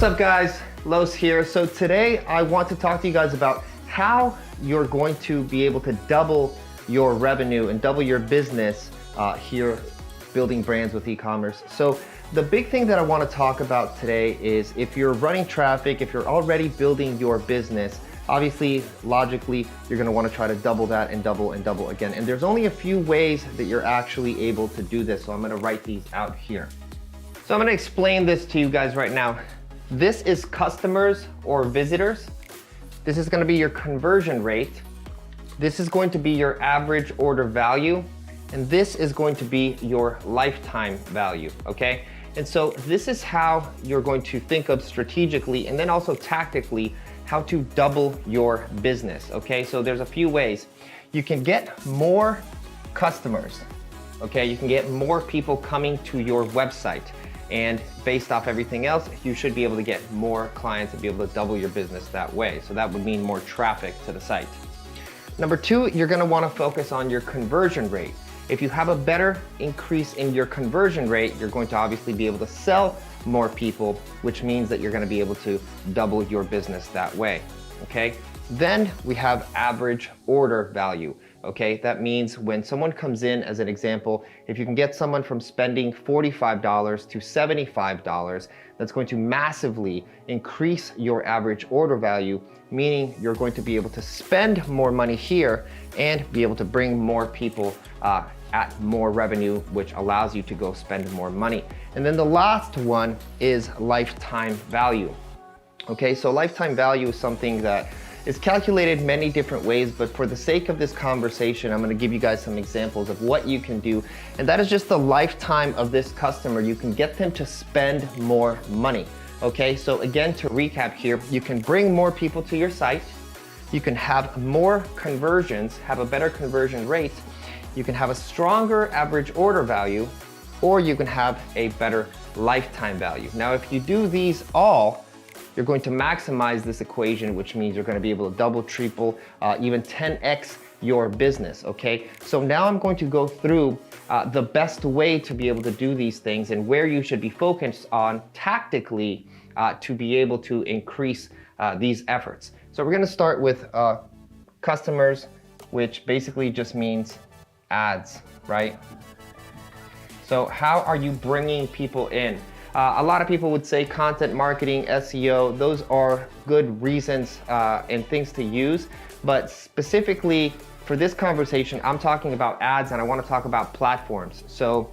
What's up guys, Los here. So today I want to talk to you guys about how you're going to be able to double your revenue and double your business here building brands with e-commerce. So the big thing that I want to talk about today is if you're running traffic, if you're already building your business, obviously, logically, you're gonna wanna try to double that and double again. And there's only a few ways that you're actually able to do this. So I'm gonna write these out here. So I'm gonna explain this to you guys right now. This is customers or visitors. This is gonna be your conversion rate. This is going to be your average order value. And this is going to be your lifetime value, okay? And so this is how you're going to think of strategically and then also tactically how to double your business, okay? So there's a few ways. You can get more customers, okay? You can get more people coming to your website, and based off everything else, you should be able to get more clients and be able to double your business that way. So that would mean more traffic to the site. Number two, you're gonna wanna focus on your conversion rate. If you have a better increase in your conversion rate, you're going to obviously be able to sell more people, which means that you're gonna be able to double your business that way, okay? Then we have average order value, okay? That means when someone comes in, as an example, if you can get someone from spending $45 to $75, that's going to massively increase your average order value, meaning you're going to be able to spend more money here and be able to bring more people at more revenue, which allows you to go spend more money. And then the last one is lifetime value. Okay, so lifetime value is something that is calculated many different ways, but for the sake of this conversation, I'm gonna give you guys some examples of what you can do. And that is just the lifetime of this customer. You can get them to spend more money. Okay, so again, to recap here, you can bring more people to your site. You can have more conversions, have a better conversion rate. You can have a stronger average order value, or you can have a better lifetime value. Now, if you do these all, you're going to maximize this equation, which means you're gonna be able to double, triple, even 10x your business, okay? So now I'm going to go through the best way to be able to do these things and where you should be focused on tactically to be able to increase these efforts. So we're gonna start with customers, which basically just means ads, right? So how are you bringing people in? A lot of people would say content marketing, SEO, those are good reasons and things to use, but specifically for this conversation, I'm talking about ads and I wanna talk about platforms. So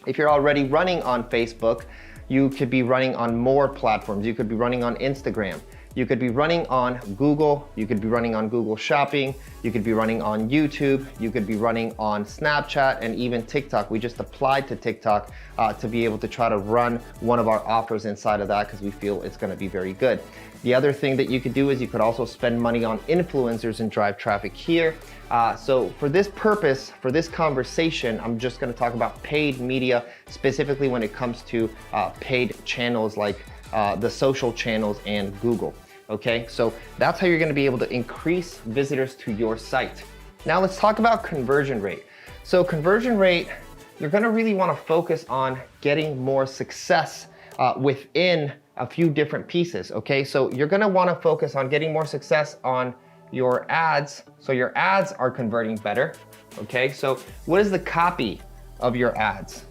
if you're already running on Facebook, you could be running on more platforms. You could be running on Instagram. You could be running on Google, you could be running on Google Shopping, you could be running on YouTube, you could be running on Snapchat and even TikTok. We just applied to TikTok to be able to try to run one of our offers inside of that because we feel it's gonna be very good. The other thing that you could do is you could also spend money on influencers and drive traffic here. So for this purpose, for this conversation, I'm just gonna talk about paid media, specifically when it comes to paid channels like the social channels and Google, okay? So that's how you're gonna be able to increase visitors to your site. Now let's talk about conversion rate. So conversion rate, you're gonna really wanna focus on getting more success within a few different pieces, okay? So you're gonna wanna focus on getting more success on your ads, so your ads are converting better, okay? So what is the copy of your ads?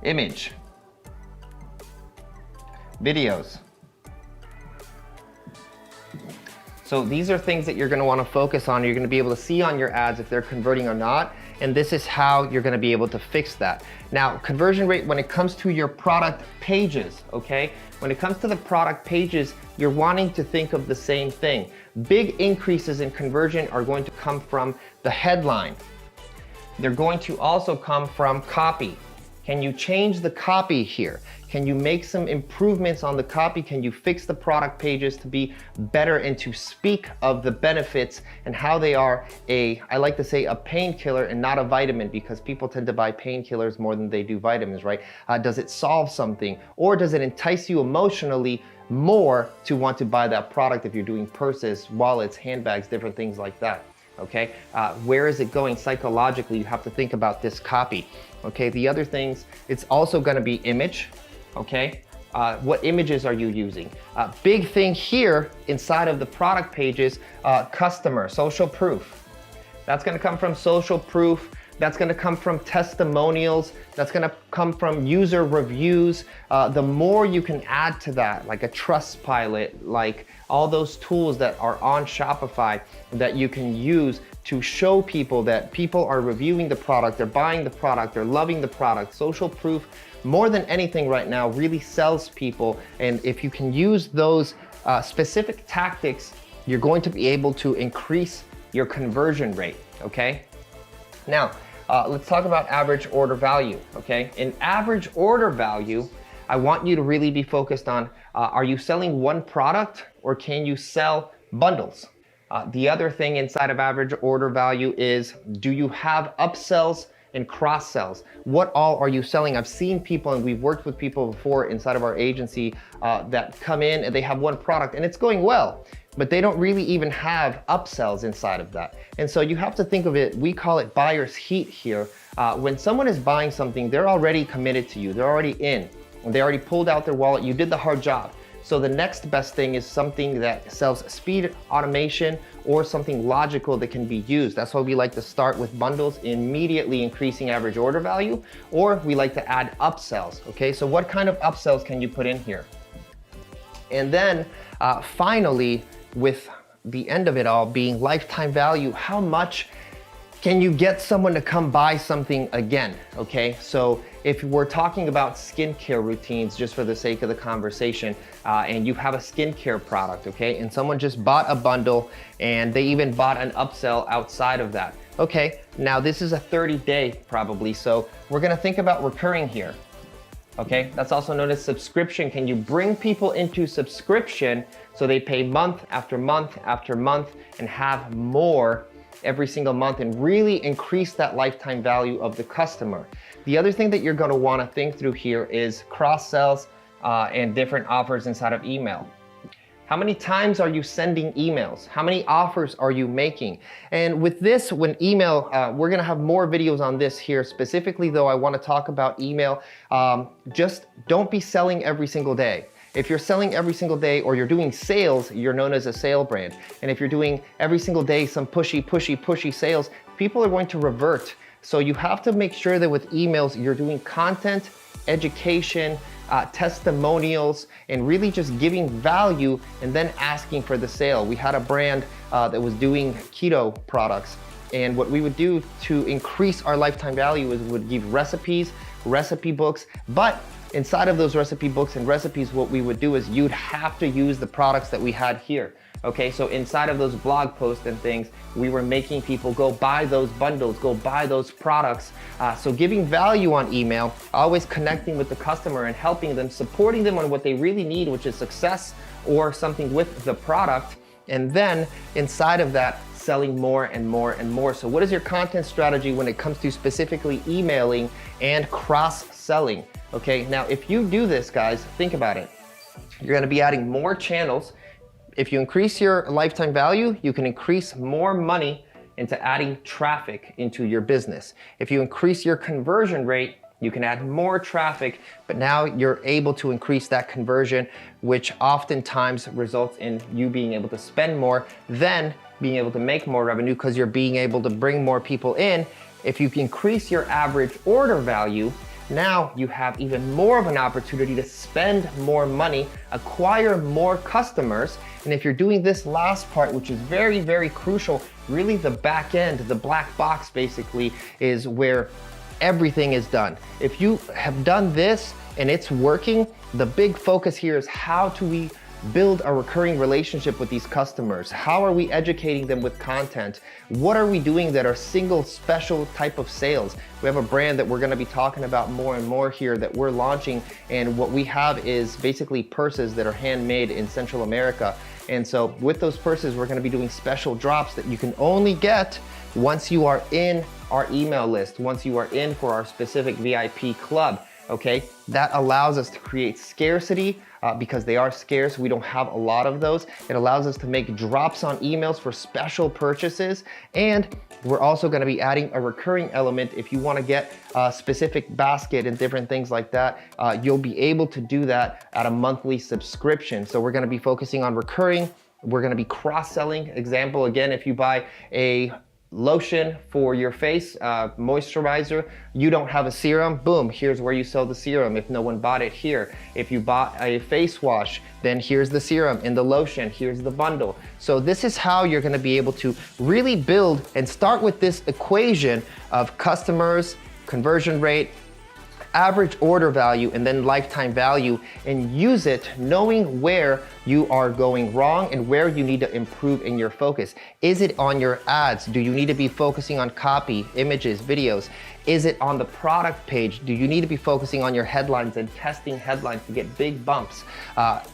Image. Videos. So these are things that you're gonna wanna focus on. You're gonna be able to see on your ads if they're converting or not, and this is how you're gonna be able to fix that. Now, conversion rate when it comes to your product pages, okay? When it comes to the product pages, you're wanting to think of the same thing. Big increases in conversion are going to come from the headline. They're going to also come from copy. Can you change the copy here? Can you make some improvements on the copy? Can you fix the product pages to be better and to speak of the benefits and how they are I like to say a painkiller and not a vitamin, because people tend to buy painkillers more than they do vitamins, right? Does it solve something, or does it entice you emotionally more to want to buy that product if you're doing purses, wallets, handbags, different things like that? Okay, where is it going psychologically? You have to think about this copy. Okay, the other things, it's also gonna be image. Okay, What images are you using? Big thing here inside of the product pages, customer, social proof. That's gonna come from social proof. That's gonna come from testimonials. That's gonna come from user reviews. The more you can add to that, like a Trustpilot, like all those tools that are on Shopify that you can use to show people that people are reviewing the product, they're buying the product, they're loving the product. Social proof, more than anything right now, really sells people. And if you can use those specific tactics, you're going to be able to increase your conversion rate, okay? Now, let's talk about average order value, okay? In average order value, I want you to really be focused on, are you selling one product or can you sell bundles? The other thing inside of average order value is, do you have upsells and cross sells? What all are you selling? I've seen people, and we've worked with people before inside of our agency that come in and they have one product and it's going well, but they don't really even have upsells inside of that. And so you have to think of it, we call it buyer's heat here. When someone is buying something, they're already committed to you. They're already in. They already pulled out their wallet. You did the hard job. So the next best thing is something that sells speed, automation, or something logical that can be used. That's why we like to start with bundles, immediately increasing average order value, or we like to add upsells, okay? So what kind of upsells can you put in here? And then finally, with the end of it all being lifetime value, how much can you get someone to come buy something again, okay? So if we're talking about skincare routines, just for the sake of the conversation, and you have a skincare product, okay? And someone just bought a bundle and they even bought an upsell outside of that. Okay, now this is a 30-day probably, so we're gonna think about recurring here. Okay, that's also known as subscription. Can you bring people into subscription so they pay month after month after month and have more every single month and really increase that lifetime value of the customer? The other thing that you're gonna wanna think through here is cross-sells and different offers inside of email. How many times are you sending emails? How many offers are you making? And with this, when email, we're gonna have more videos on this here. Specifically though, I wanna talk about email. Just don't be selling every single day. If you're selling every single day or you're doing sales, you're known as a sale brand. And if you're doing every single day some pushy sales, people are going to revert. So you have to make sure that with emails, you're doing content, education, testimonials, and really just giving value and then asking for the sale. We had a brand that was doing keto products. And what we would do to increase our lifetime value is we would give recipes, recipe books, but inside of those recipe books and recipes, what we would do is you'd have to use the products that we had here. Okay, so inside of those blog posts and things, we were making people go buy those bundles, go buy those products. So giving value on email, always connecting with the customer and helping them, supporting them on what they really need, which is success or something with the product. And then inside of that, selling more and more and more. So what is your content strategy when it comes to specifically emailing and cross-selling? Okay, now if you do this, guys, think about it. You're gonna be adding more channels. If you increase your lifetime value, you can increase more money into adding traffic into your business. If you increase your conversion rate, you can add more traffic, but now you're able to increase that conversion, which oftentimes results in you being able to spend more, then being able to make more revenue because you're being able to bring more people in. If you increase your average order value, now you have even more of an opportunity to spend more money, acquire more customers. And if you're doing this last part, which is very, very crucial, really the back end, the black box basically is where everything is done. If you have done this and it's working, the big focus here is how do we build a recurring relationship with these customers? How are we educating them with content? What are we doing that are single special type of sales? We have a brand that we're gonna be talking about more and more here that we're launching, and what we have is basically purses that are handmade in Central America. And so with those purses, we're gonna be doing special drops that you can only get once you are in our email list, once you are in for our specific VIP club. okay? That allows us to create scarcity because they are scarce. We don't have a lot of those. It allows us to make drops on emails for special purchases. And we're also gonna be adding a recurring element. If you wanna get a specific basket and different things like that, you'll be able to do that at a monthly subscription. So we're gonna be focusing on recurring. We're gonna be cross-selling. Example, again, if you buy a lotion for your face, moisturizer, you don't have a serum, boom, here's where you sell the serum if no one bought it here. If you bought a face wash, then here's the serum and the lotion, here's the bundle. So this is how you're gonna be able to really build and start with this equation of customers, conversion rate, average order value, and then lifetime value, and use it knowing where you are going wrong and where you need to improve in your focus. Is it on your ads? Do you need to be focusing on copy, images, videos? Is it on the product page? Do you need to be focusing on your headlines and testing headlines to get big bumps?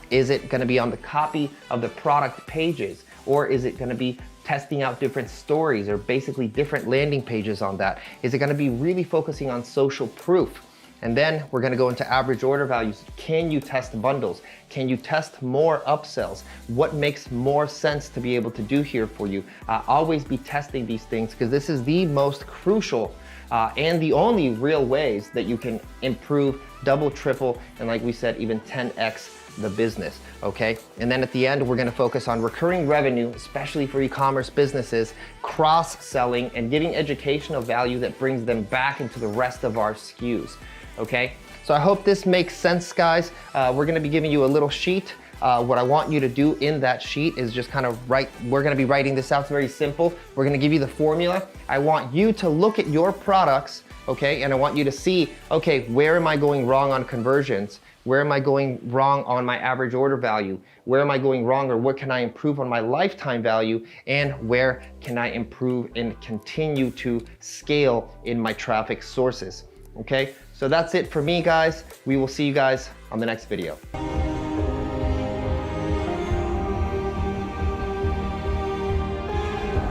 Is it gonna be on the copy of the product pages? Or is it gonna be testing out different stories or basically different landing pages on that? Is it gonna be really focusing on social proof? And then we're gonna go into average order values. Can you test bundles? Can you test more upsells? What makes more sense to be able to do here for you? Always be testing these things because this is the most crucial and the only real ways that you can improve, double, triple, and like we said, even 10x the business, okay? And then at the end, we're gonna focus on recurring revenue, especially for e-commerce businesses, cross-selling, and giving educational value that brings them back into the rest of our SKUs. Okay, so I hope this makes sense, guys. We're gonna be giving you a little sheet. What I want you to do in that sheet is just kind of write, we're gonna be writing this out, it's very simple. We're gonna give you the formula. I want you to look at your products, okay, and I want you to see, okay, where am I going wrong on conversions? Where am I going wrong on my average order value? Where am I going wrong, or what can I improve on my lifetime value? And where can I improve and continue to scale in my traffic sources? Okay, so that's it for me, guys. We will see you guys on the next video.